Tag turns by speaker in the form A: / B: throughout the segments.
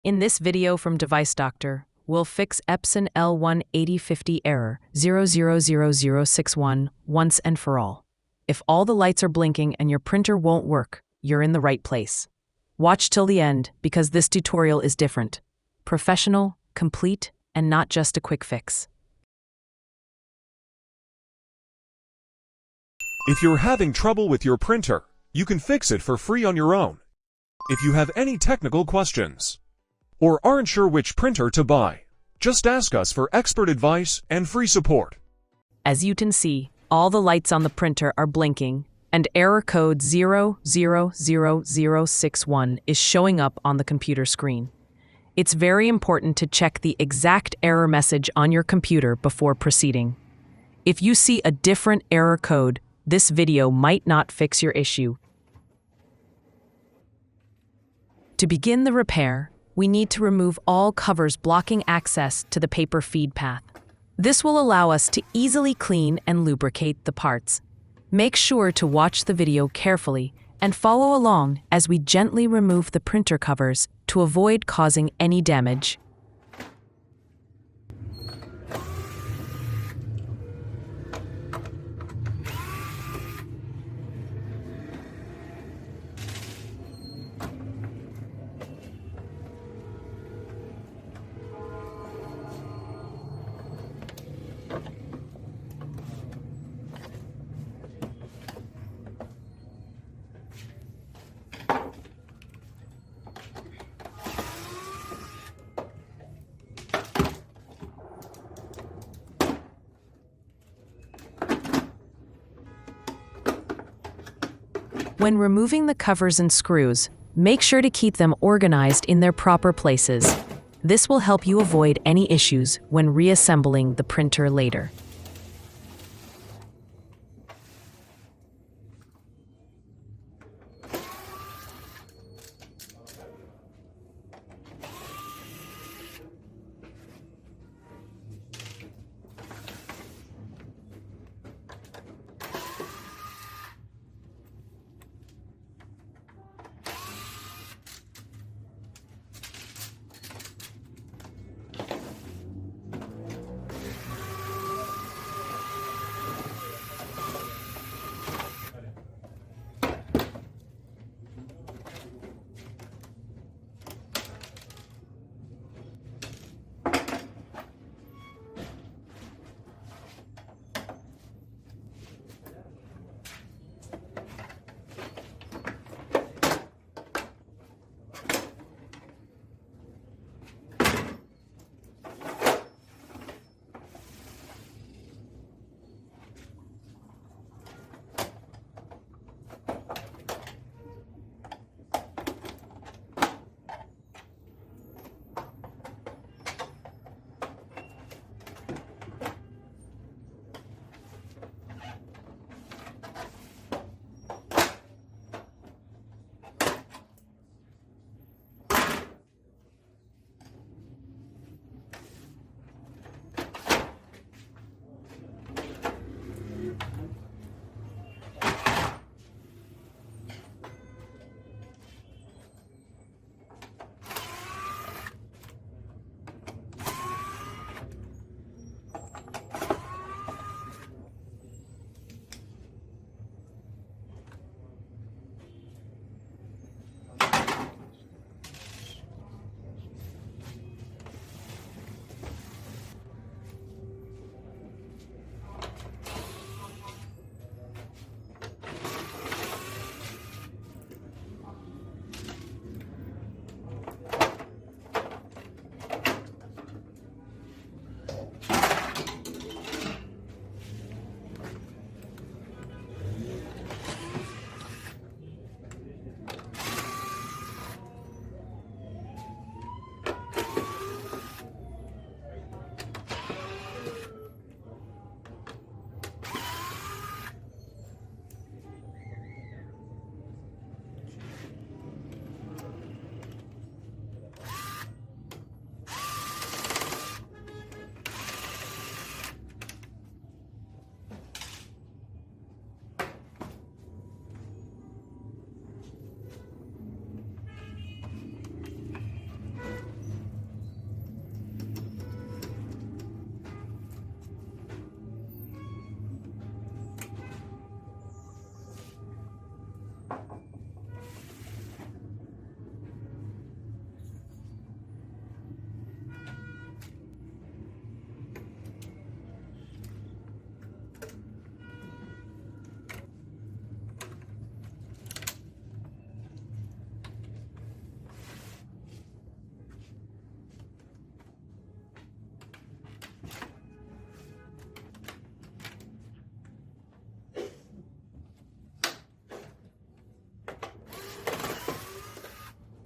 A: In this video from Device Doctor, we'll fix Epson L18050 error 000061 once and for all. If all the lights are blinking and your printer won't work, you're in the right place. Watch till the end because this tutorial is different. Professional, complete, and not just a quick fix.
B: If you're having trouble with your printer, you can fix it for free on your own. If you have any technical questions or aren't sure which printer to buy, just ask us for expert advice and free support.
A: As you can see, all the lights on the printer are blinking, and error code 000061 is showing up on the computer screen. It's very important to check the exact error message on your computer before proceeding. If you see a different error code, this video might not fix your issue. To begin the repair, we need to remove all covers blocking access to the paper feed path. This will allow us to easily clean and lubricate the parts. Make sure to watch the video carefully and follow along as we gently remove the printer covers to avoid causing any damage. When removing the covers and screws, make sure to keep them organized in their proper places. This will help you avoid any issues when reassembling the printer later.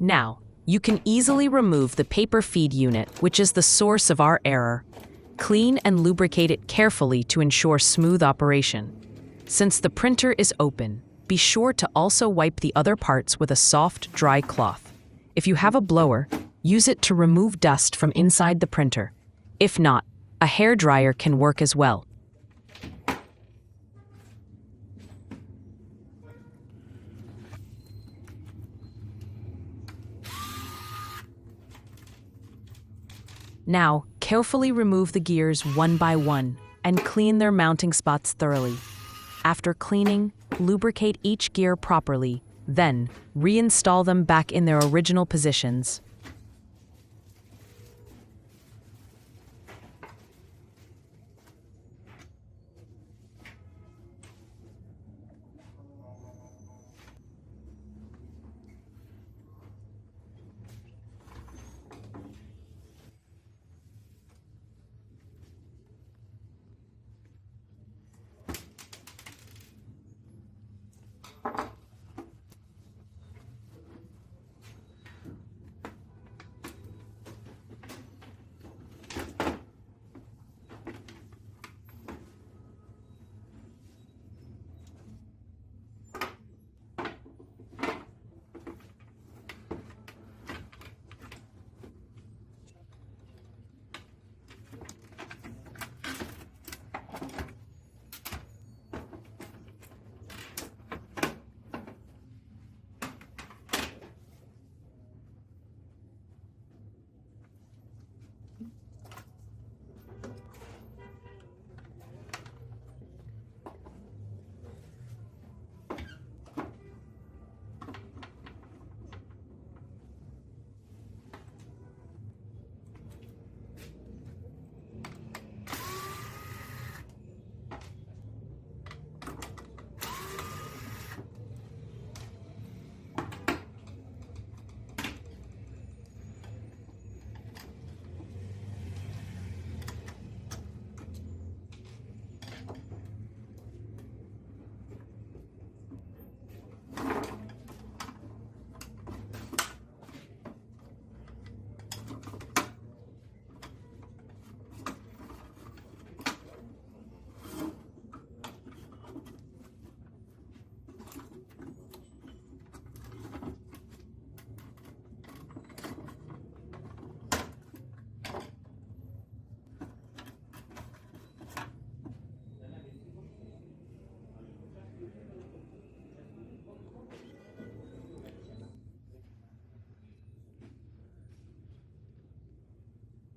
A: Now, you can easily remove the paper feed unit, which is the source of our error. Clean and lubricate it carefully to ensure smooth operation. Since the printer is open, be sure to also wipe the other parts with a soft, dry cloth. If you have a blower, use it to remove dust from inside the printer. If not, a hairdryer can work as well. Now, carefully remove the gears one by one and clean their mounting spots thoroughly. After cleaning, lubricate each gear properly, then reinstall them back in their original positions.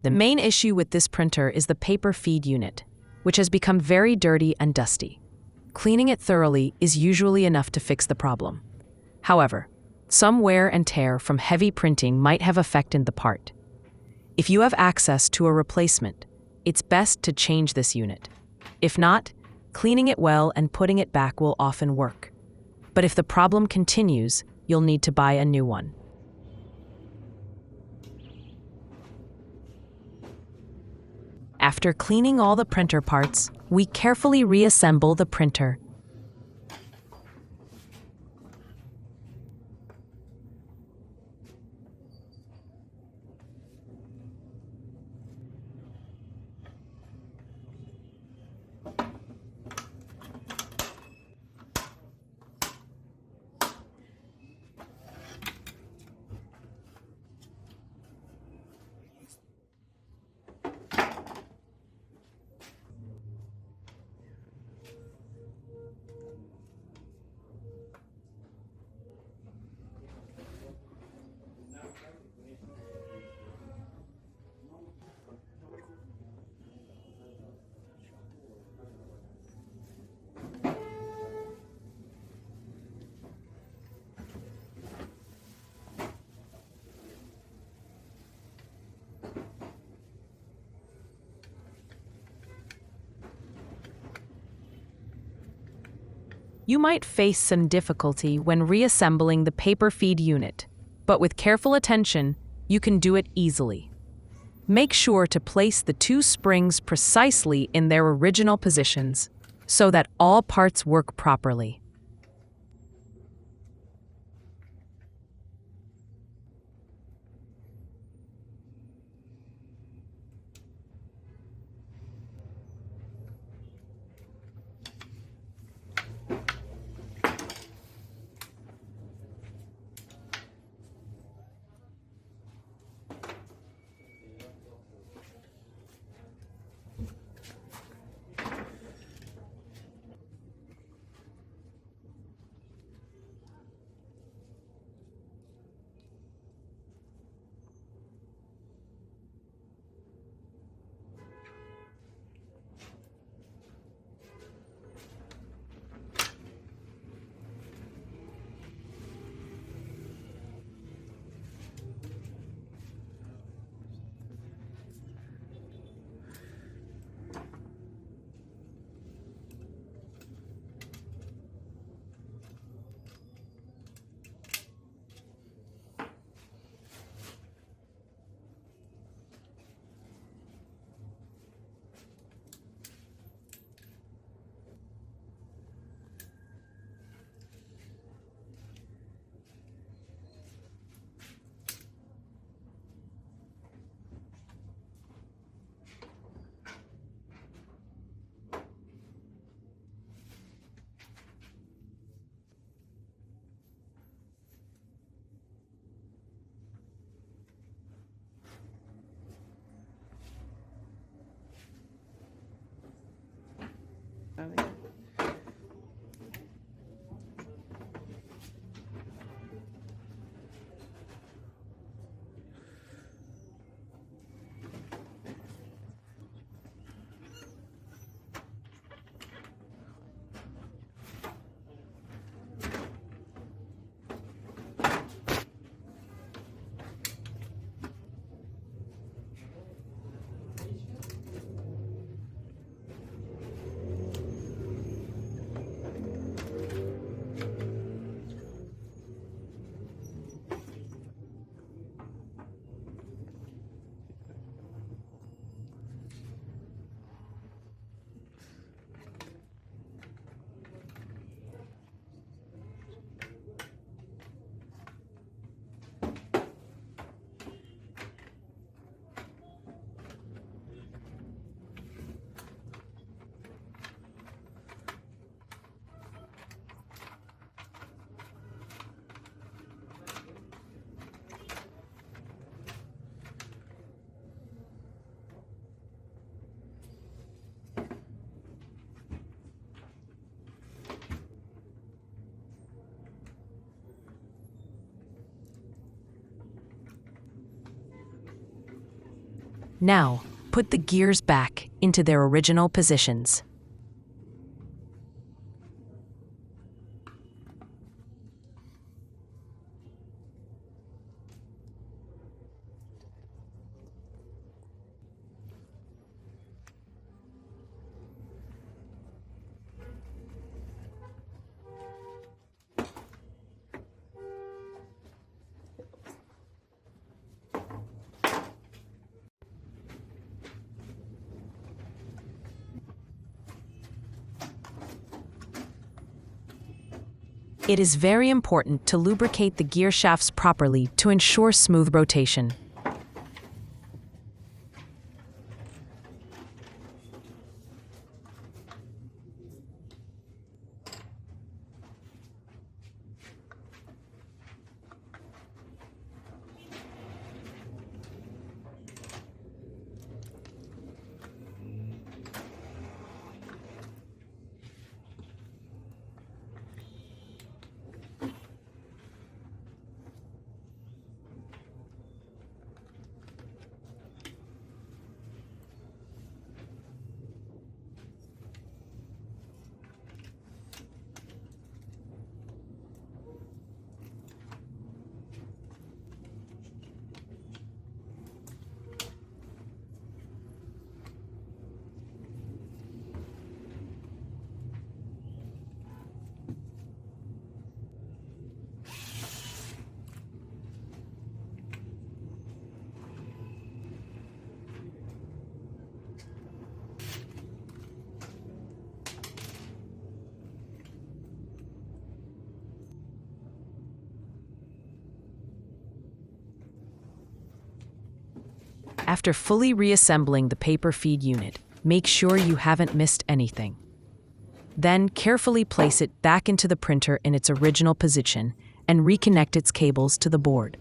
A: The main issue with this printer is the paper feed unit, which has become very dirty and dusty. Cleaning it thoroughly is usually enough to fix the problem. However, some wear and tear from heavy printing might have affected the part. If you have access to a replacement, it's best to change this unit. If not, cleaning it well and putting it back will often work. But if the problem continues, you'll need to buy a new one. After cleaning all the printer parts, we carefully reassemble the printer. You might face some difficulty when reassembling the paper feed unit, but with careful attention, you can do it easily. Make sure to place the two springs precisely in their original positions so that all parts work properly. Now, put the gears back into their original positions. It is very important to lubricate the gear shafts properly to ensure smooth rotation. After fully reassembling the paper feed unit, make sure you haven't missed anything. Then carefully place it back into the printer in its original position and reconnect its cables to the board.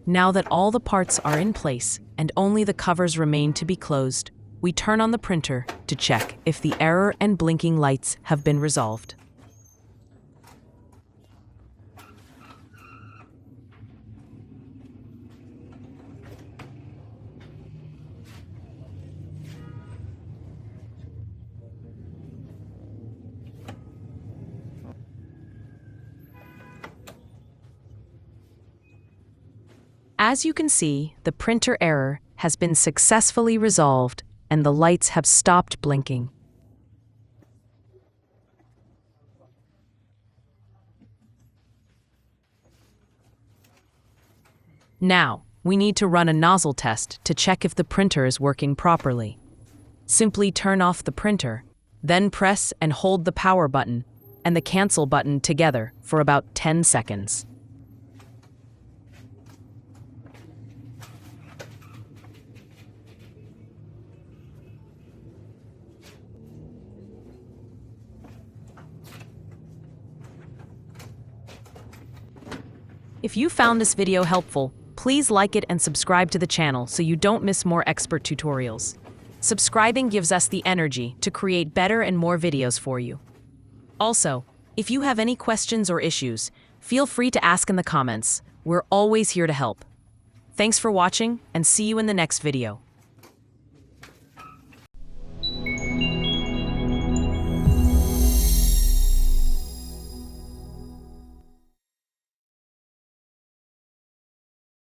A: Now that all the parts are in place and only the covers remain to be closed, we turn on the printer to check if the error and blinking lights have been resolved. As you can see, the printer error has been successfully resolved and the lights have stopped blinking. Now, we need to run a nozzle test to check if the printer is working properly. Simply turn off the printer, then press and hold the power button and the cancel button together for about 10 seconds. If you found this video helpful, please like it and subscribe to the channel so you don't miss more expert tutorials. Subscribing gives us the energy to create better and more videos for you. Also, if you have any questions or issues, feel free to ask in the comments. We're always here to help. Thanks for watching, and see you in the next video.